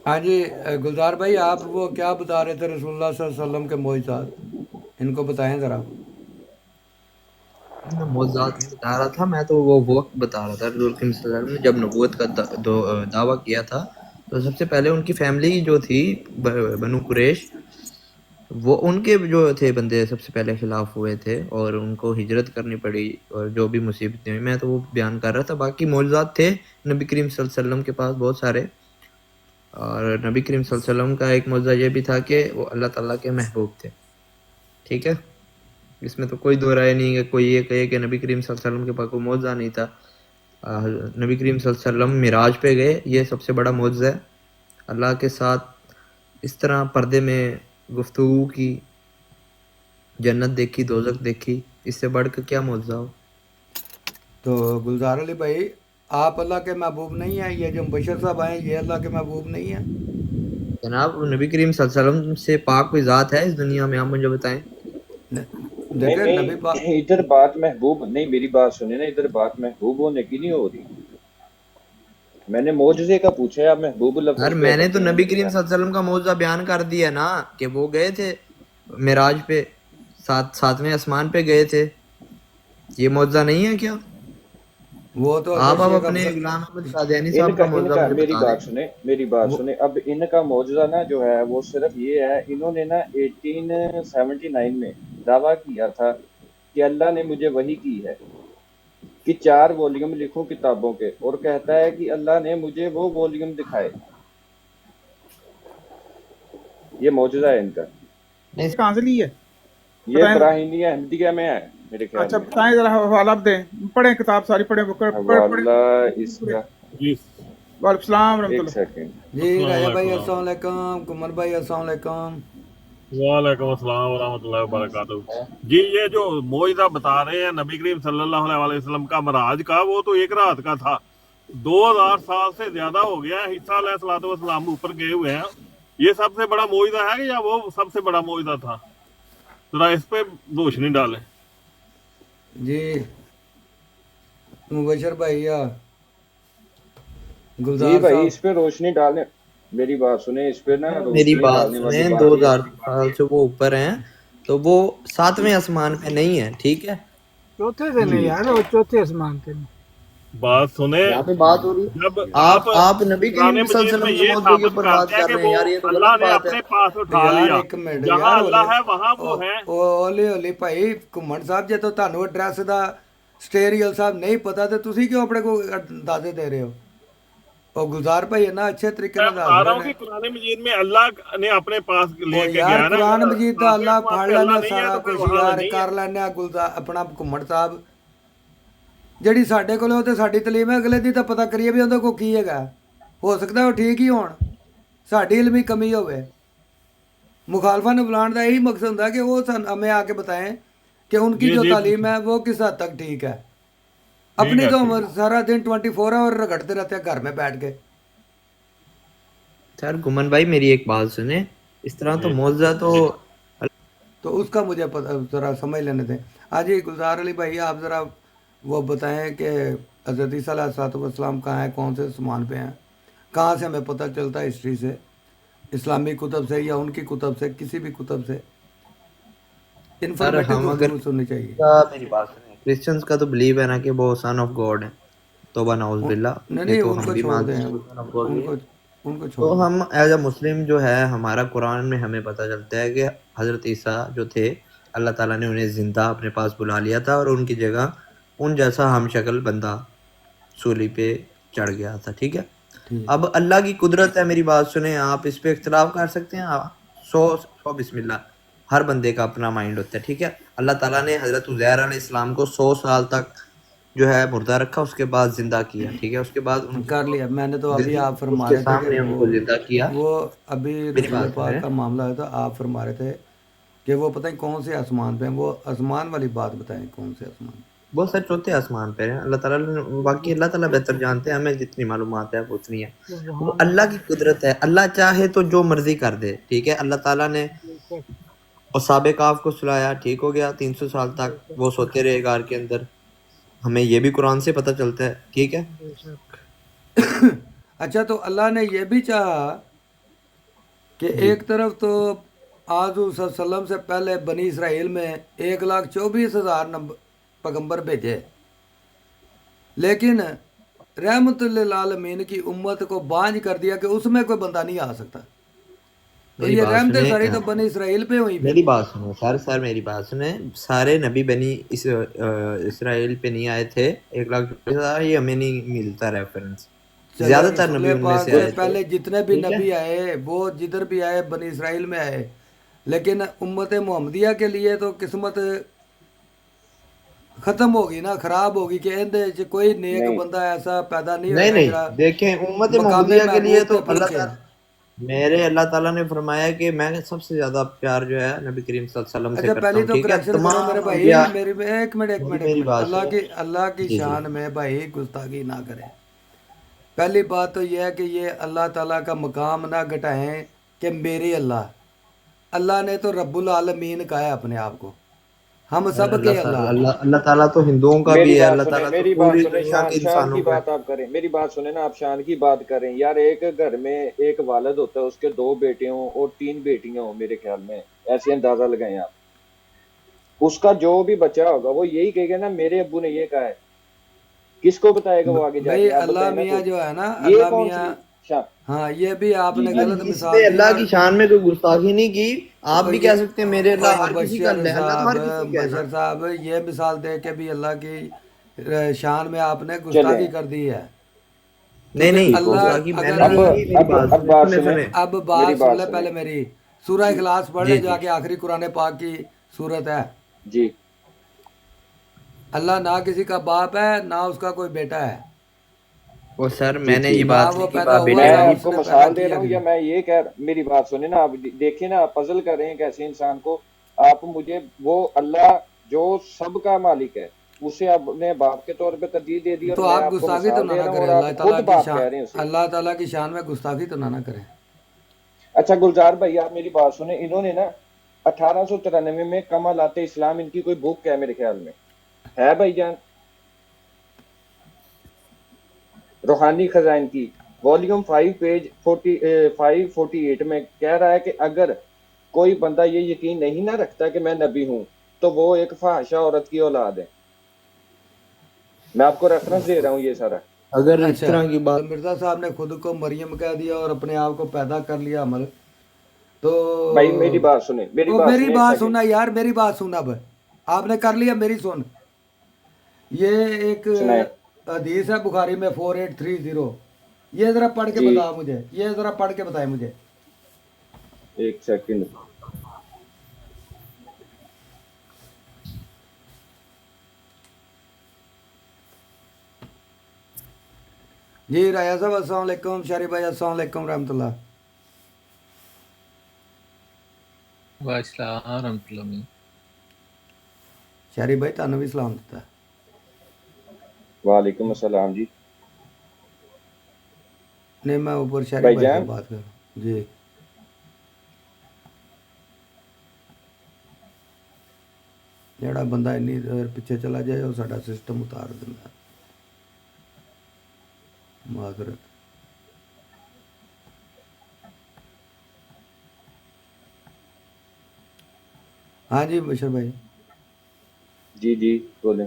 ہاں جی، گلزار بھائی آپ وہ کیا بتا رہے تھے رسول اللہ صلی اللہ علیہ وسلم کے معجزات، ان کو بتائیں ذرا۔ میں موضوعات نہیں بتا رہا تھا، میں تو وہ وقت بتا رہا تھا رسول کریم صلی اللہ علیہ وسلم نے جب نبوت کا دعویٰ کیا تھا، تو سب سے پہلے ان کی فیملی جو تھی بنو قریش، وہ ان کے جو تھے بندے سب سے پہلے خلاف ہوئے تھے اور ان کو ہجرت کرنی پڑی اور جو بھی مصیبتیں ہوئی، میں تو وہ بیان کر رہا تھا۔ باقی معجزات تھے نبی کریم صلی اللہ علیہ وسلم کے پاس بہت سارے، اور نبی کریم صلی اللہ علیہ وسلم کا ایک معجزہ یہ بھی تھا کہ وہ اللہ تعالیٰ کے محبوب تھے، ٹھیک ہے؟ اس میں تو کوئی دو رائے نہیں ہے، کوئی یہ کہے کہ نبی کریم صلی اللہ علیہ وسلم کے پاس کوئی معجزہ نہیں تھا۔ نبی کریم صلی اللہ علیہ وسلم معراج پہ گئے، یہ سب سے بڑا معجزہ ہے۔ اللہ کے ساتھ اس طرح پردے میں گفتگو کی، جنت دیکھی، دوزخ دیکھی، اس سے بڑھ کے کیا معجزہ ہو؟ تو گلزار علی بھائی، آپ اللہ کے محبوب نہیں ہیں؟ یہ جو بشر صاحب آئے یہ اللہ کے محبوب نہیں ہیں؟ جناب نبی کریم صلی اللہ علیہ وسلم سے پاک کوئی ذات ہے اس دنیا میں؟ آپ مجھے بتائیں۔ نہیں دیکھیں نبی پاک، نہیں، ادھر بات محبوب نہیں، میری بات سنیں نا، ادھر بات محبوب ہونے کی نہیں ہو رہی۔ میں نے معجزے کا پوچھا ہے، آپ محبوب یار لفظ پہ میں نے تو اٹکے ہیں نبی میرے کریم صلی ساتھ۔ اللہ علیہ وسلم کا معجزہ بیان کر دیا نا، کہ وہ گئے تھے معراج پہ، ساتویں آسمان پہ گئے تھے، یہ معجزہ نہیں ہے کیا؟ وہ تو آپ حضرت شیخ اپنے افضل، غلام احمد قادیانی ان صاحب کا کا ان معجزہ کا مجھے میری بتا دیں۔ بات سنیں، میری بات وہ سنیں، اب ان کا معجزہ نا جو ہے وہ صرف یہ ہے، انہوں نے نا 1879 میں دعویٰ کیا تھا کہ اللہ نے مجھے وحی کی ہے کہ 4 والیوم لکھوں کتابوں کے، اور کہتا ہے کہ اللہ نے مجھے وہ والیوم دکھائے۔ یہ معجزہ ہے ان کا، نہیں، کہاں سے لی ہے؟ یہ بتائیں ذرا۔ براہینی احمدیہ میں ہے میرے خیال اچھا میں۔ بتائیں ذرا، حوالہ آپ دیں، پڑھیں کتاب ساری، پڑھیں پڑھیں۔ حوالہ اس کا، جی وعلیکم السلام ورحمۃ ایک اللہ۔ سیکنڈ، جی السلام راجہ بھائی علیکم، السلام علیکم، کمر بھائی السلام علیکم۔ وعلیکم السلام ورحمۃ اللہ وبرکاتہ۔ جی یہ جو معجزہ بتا رہے ہیں نبی کریم صلی اللہ علیہ وسلم کا معراج کا، وہ تو ایک رات کا تھا، 2000 سال سے زیادہ ہو گیا ہے، عیسیٰ علیہ الصلوۃ والسلام اوپر گئے ہوئے ہیں۔ یہ سب سے بڑا معجزہ ہے یا وہ سب سے بڑا معجزہ تھا؟ ذرا اس پہ روشنی ڈالیں۔ جی مبشر بھائی یا جی گلزار بھائی صاحب، اس پہ روشنی ڈالنے، میری بات سنیں، اس پہ نا میری روشنی بات ڈالنے والی سنیں، بات دو یہ ہزار ہے۔ سال سے وہ اوپر ہیں، تو وہ ساتویں آسمان پہ نہیں ہے، ٹھیک ہے؟ چوتھے سے نہیں جی یار، وہ چوتھے آسمان پہ نہیں۔ بات سنیں، یہاں پہ بات ہو رہی ہے، جب آپ نبی قرآن کریم صلی اللہ مجید علیہ میں وسلم کے یہ موضوع کے ثابت اوپر بات کرتے ہیں کر کہ رہے ہیں، وہ یار یہ تو اللہ غلط نے بات ہے۔ اپنے پاس اٹھا یار لیا، ایک منٹ جہاں یار، اللہ ہے وہاں وہ ہیں۔ اولی اولی بھائی گھمن صاحب جے تو تہنوں ایڈرس دا سٹیریل صاحب نہیں پتا تو تسی کیوں اپنے کو اندازے دے رہے ہو؟ اور گلزار بھائی ہے نا اچھے طریقے میں نال دس بتا رہا رہے ہوں نے۔ کہ قرآن مجید میں اللہ نے اپنے پاس او لے کے یار گیا ہے نا، قرآن اگر مجید دا ساتویں اللہ آسمان پڑھ پہ اللہ لینے نہیں ہے سارا تو پھر کچھ وہاں یار، نہیں ہے۔ کر لینے گلزار اپنا گھمن صاحب، جڑی ساڈے کول تے ساڈی تعلیم ہے، اگلے دی تو پتہ کریے بھی اندر کو کی ہے، ہو سکتا ہے وہ ٹھیک ہی ہون، ساڈی علمی کمی ہوئے۔ مخالفہ نے بلان کا یہی مقصد ہوتا ہے کہ وہ ہمیں آ کے بتائیں کہ ان کی جی جو جی تعلیم ہے وہ کس حد تک ٹھیک ہے۔ ٹھیک اپنی ہے تو ٹھیک عمر ہے۔ سارا دن 24 آور رگڑتے رہتے ہیں گھر میں بیٹھ کے۔ سر گمن بھائی میری ایک بات سنیں، اس طرح تو جی معجزہ تو تو اس کا مجھے ذرا سمجھ لینے دیں۔ ہاں جی گلزار علی بھائی آپ ذرا وہ بتائیں کہ حضرت عیسیٰ علیہ الصلوۃ والسلام کہاں ہیں، کون سے آسمان پہ ہیں، کہاں سے ہمیں پتہ چلتا ہے ہسٹری سے، اسلامی کتب سے یا ان کی کتب سے، کسی بھی کتب سے سر انفارمیٹو ہم اگر گفتگو سننی چاہیے۔ میری بات سنیں، کرسچنس کا تو بلیو ہے نا کہ وہ سن آف گاڈ ہے، توبہ نعوذ باللہ، نہیں یہ نہیں، تو ان ہم کو بھی چھوڑ مانتے دیں، ہیں وہ سن آف گاڈ بھی ہے۔ ان کو تو چھوڑ دیں۔ ہم ایز اے مسلم جو ہے، ہمارا قرآن میں ہمیں پتہ چلتا ہے کہ حضرت عیسیٰ جو تھے، اللہ تعالیٰ نے انہیں زندہ اپنے پاس بلا لیا تھا اور ان کی جگہ ان جیسا ہم شکل بندہ سولی پہ چڑھ گیا تھا، ٹھیک ہے؟ ٹھیک ہے اب اللہ کی قدرت ہے، میری بات سنیں، آپ اس پہ اختلاف کر سکتے ہیں، سو بسم اللہ، ہر بندے کا اپنا مائنڈ ہوتا ہے، ٹھیک ہے؟ اللہ تعالیٰ نے حضرت عزیر علیہ السلام کو 100 سال تک جو ہے مردہ رکھا، اس کے بعد زندہ کیا، ٹھیک ہے؟ اس کے بعد ان کر کو لیا میں نے، تو ابھی آپ اس فرما کے رہے تھے کہ سامنے ان کو زندہ کیا۔ وہ ابھی میری رسول بات پاک سنیں، کا معاملہ ہے، تو آپ فرما رہے تھے کہ وہ پتہ نہیں کون سے آسمان پہ ہیں، وہ آسمان والی بات بتائیں کون سے آسمان پہ۔ وہ سر چوتھے آسمان پہ ہیں، اللہ تعالیٰ نے، باقی اللہ تعالیٰ بہتر جانتے ہیں، ہمیں جتنی معلومات ہے وہ اتنی ہے۔ وہ اللہ کی قدرت ہے، اللہ چاہے تو جو مرضی کر دے، ٹھیک ہے؟ اللہ تعالیٰ نے اصحاب کہف کو سلایا، ٹھیک ہو گیا، 300 سال تک وہ سوتے رہے غار کے اندر، ہمیں یہ بھی قرآن سے پتہ چلتا ہے، ٹھیک ہے؟ اچھا تو اللہ نے یہ بھی چاہا کہ جی ایک طرف تو آج صلی اللہ علیہ وسلم سے پہلے بنی اسرائیل میں 1,24,000 پیغمبر بھیجے، لیکن رحمت للعالمین کی امت کو بانجھ کر دیا کہ اس میں کوئی بندہ نہیں آ سکتا. تو میری یہ بات رحمتیں سنیں ساری تو بنی اسرائیل پہ ہوئی پھر. میری بات سنیں سر میری بات سنیں. سارے نبی بنی اسرائیل پہ نہیں آئے تھے. 1,40,000 یہ ہمیں نہیں ملتا ریفرنس. چلے زیادہ تر رسول نبی ان میں پاک سے سے آئے تھے. پہلے جتنے بھی ٹھیک ہے. نبی آئے وہ جدھر بھی آئے بنی اسرائیل میں آئے، لیکن امت محمدیہ کے لیے تو قسمت ختم ہوگی نا، خراب ہوگی کہ اندے چ کوئی نیک نہیں بندہ ایسا پیدا نہیں ہوئے نہیں گا نہیں جڑا دیکھیں امت مقام محمودیہ کے لیے محبوب تو تے اللہ پہنچے. تعالیٰ اللہ تعالیٰ نے فرمایا کہ میں سب سے زیادہ پیار جو ہے نبی کریم صلی اللہ علیہ وسلم سے اچھا کرتا پہلی ہوں. تو ٹھیک ہے. کریکشن کرو میرے تمام بھائی، انبیاء میری ایک منٹ ایک منٹ ایک میری منٹ، بات اللہ سنیں. کی اللہ کی جی جی شان میں بھائی گستاخی نہ کریں. پہلی بات تو یہ ہے کہ یہ اللہ تعالیٰ کا مقام نہ گھٹائیں کہ میرے اللہ نے تو رب العالمین کہا ہے اپنے آپ کو، ہم سر سب کے اللہ. اللہ تعالیٰ تو ہندوؤں کا میری بھی ہے. بات اللہ سنیں، تعالیٰ تو میری بات پوری سنیں، دنیا شان کے شان انسانوں کی کا ہے. بات آپ کریں. میری بات سنیں نا، آپ شان کی بات کریں یار. ایک گھر میں ایک والد ہوتا ہے، اس کے 2 بیٹے ہوں اور 3 بیٹیاں ہوں میرے خیال میں، ایسے اندازہ لگائیں آپ. اس کا جو بھی بچہ ہوگا وہ یہی کہے گا نا میرے ابو نے یہ کہا ہے. کس کو بتائے گا وہ آگے جا بھائی کے؟ آپ اللہ بتائیں نا میاں کوئی. جو ہے نا، یہ اللہ کون میاں، سی شان؟ ہاں یہ بھی آپ جی نے جی سر غلط جس نے مثال دی اللہ اور کی شان میں کوئی گستاخی نہیں کی آپ او بھی یہ کہہ سکتے ہیں میرے او اللہ. ہر کسی کا مبشر اللہ ہے. اللہ تو صاحب، ہر کسی کا ہے نا. مبشر صاحب یہ مثال دے کے بھی اللہ کی شان میں آپ نے چلیں گستاخی کر دی ہے. نہیں کیونکہ نہیں ٹھیک ہو گیا. اللہ گستاخی میں نے اگر اب نہیں کی. میری اب بات اب سنیں بات سنیں سنیں، سنیں. اب میری بات سن بات لے سنیں. پہلے میری. سورہ جی اخلاص پڑھ لے جی جا جی کے، آخری قرآن پاک کی صورت ہے. جی اللہ نہ کسی کا باپ ہے نہ اس کا کوئی بیٹا ہے، وہ سر جی میں نے یہ ٹھیک. نہ بات وہ نہیں کی پیدا باپ ہوا بیٹے میں نہ والی. اس آپ کو نے پیدا مثال دے رہا کیا ہوں یا کسی. میں یہ کہہ میری بات سنیں نا. آپ دیکھیں نا، آپ پزل کر رہے ہیں کیسے انسان کو. آپ مجھے وہ اللہ جو سب کا مالک ہے اسے آپ نے باپ کے طور پہ ترجیح دے دی، اور تو میں آپ آپ کو گستاخی تو مثال نہ دے نہ رہا ہوں کریں، اور اللہ آپ خود تعالیٰ کی باپ شان، کہہ رہے ہیں اسے. اللہ تعالیٰ کی شان میں گستاخی تو نہ کریں. اچھا گلزار بھائی آپ میری بات سنیں. انہوں نے نا 1893 میں کمالات اسلام، ان کی کوئی بک ہے میرے خیال میں، ہے بھائی جان؟ روحانی خزائن کی والیوم 5 پیج 548 میں کہہ رہا ہے کہ اگر کوئی بندہ یہ یقین نہیں نہ رکھتا کہ میں نبی ہوں تو وہ ایک فحاشہ عورت کی اولاد ہے. میں آپ کو ریفرنس دے رہا ہوں یہ سارا. اگر اس اچھا طرح کی بات تو مرزا صاحب نے خود کو مریم کہہ دیا اور اپنے آپ کو پیدا کر لیا عمل. تو بھائی میری بات سنیں، میری وہ بات میری سنیں ایک بات سیکنڈ. سننا یار، میری بات سننا. اب آپ نے کر لیا، میری سن. یہ ایک سنائیں حدیث ہے بخاری میں 4830. یہ ذرا پڑھ کے جی بتا مجھے، یہ ذرا پڑھ کے بتائیں مجھے. ایک سیکنڈ. جی رایا صاحب السلام علیکم. شریف بھائی السلام علیکم رحمۃ اللہ. السلام ورحمۃ اللہ. شریف بھائی تانوں بھی سلام دیتا ہے. وعلیکم السلام جی. نہیں میں اوپر شریف بھائی بھائی سے جان بات کر رہا ہوں. جی جڑا بندہ انی دیر پیچھے چلا جائے وہ ساڈا سسٹم اتار دینا. معذرت. ہاں جی بشر بھائی. جی جی بولیں.